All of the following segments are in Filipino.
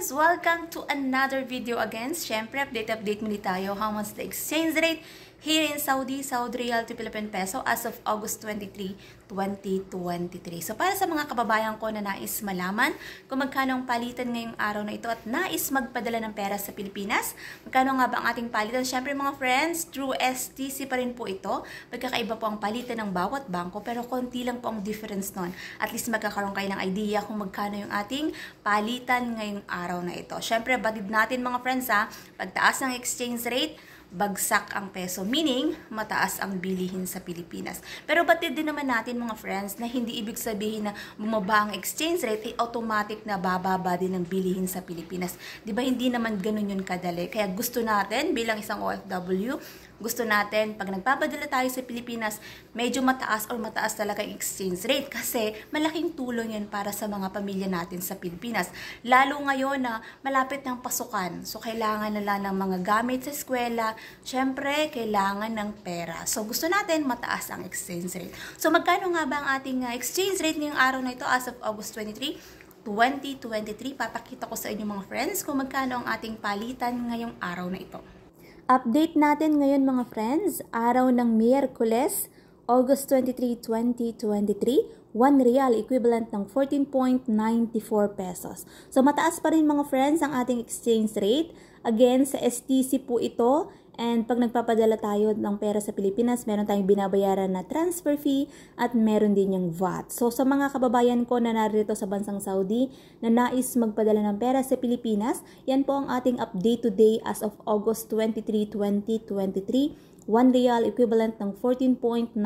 friends! Welcome to another video again. Siyempre, update muli tayo. How much the exchange rate here in Saudi Riyal to Philippine Peso as of August 23, 2023. So, para sa mga kababayan ko na nais malaman kung magkano ang palitan ngayong araw na ito at nais magpadala ng pera sa Pilipinas, magkano nga ba ang ating palitan? Siyempre mga friends, through STC pa rin po ito. Magkakaiba po ang palitan ng bawat bangko pero konti lang po ang difference nun. At least magkakaroon kayo ng idea kung magkano yung ating palitan ngayong araw na ito. Siyempre, batid natin mga friends pagtaas ng exchange rate, bagsak ang peso, meaning mataas ang bilihin sa Pilipinas. Pero batid din naman natin mga friends na hindi ibig sabihin na bumaba ang exchange rate, automatic na bababa din ang bilihin sa Pilipinas. Diba hindi naman ganun yun kadali? Kaya gusto natin bilang isang OFW, gusto natin, pag nagpapadala tayo sa Pilipinas, medyo mataas or mataas talaga yung exchange rate kasi malaking tulong yan para sa mga pamilya natin sa Pilipinas. Lalo ngayon na malapit ng pasukan. So, kailangan nila ng mga gamit sa eskwela. Syempre, kailangan ng pera. So, gusto natin mataas ang exchange rate. So, magkano nga ba ang ating exchange rate ngayong araw na ito as of August 23, 2023? Papakita ko sa inyo mga friends kung magkano ang ating palitan ngayong araw na ito. Update natin ngayon mga friends, araw ng Miyerkules, August 23, 2023, 1 real equivalent ng 14.94 pesos. So mataas pa rin mga friends ang ating exchange rate. Again, sa STC po ito. And pag nagpapadala tayo ng pera sa Pilipinas, meron tayong binabayaran na transfer fee at meron din yung VAT. So sa mga kababayan ko na narito sa bansang Saudi na nais magpadala ng pera sa Pilipinas, yan po ang ating update today as of August 23, 2023. 1 real equivalent ng 14.94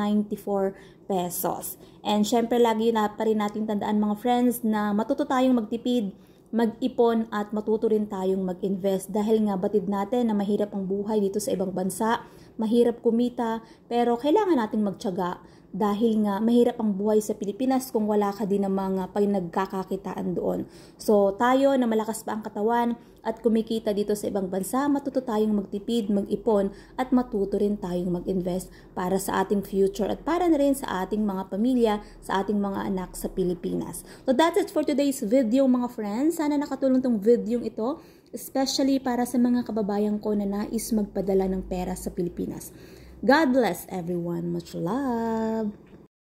pesos. And syempre lagi na pa rin natin tandaan mga friends na matuto tayong magtipid, mag-ipon at matuto rin tayong mag-invest dahil nga batid natin na mahirap ang buhay dito sa ibang bansa, mahirap kumita, pero kailangan nating magtiyaga dahil nga mahirap ang buhay sa Pilipinas kung wala ka din ng mga nagkakakitaan doon. So tayo na malakas pa ang katawan at kumikita dito sa ibang bansa, matuto tayong magtipid, mag-ipon at matuto rin tayong mag-invest para sa ating future at para na rin sa ating mga pamilya, sa ating mga anak sa Pilipinas. So that's it for today's video mga friends. Sana nakatulong tong video ito, especially para sa mga kababayan ko na nais magpadala ng pera sa Pilipinas. God bless everyone. Much love.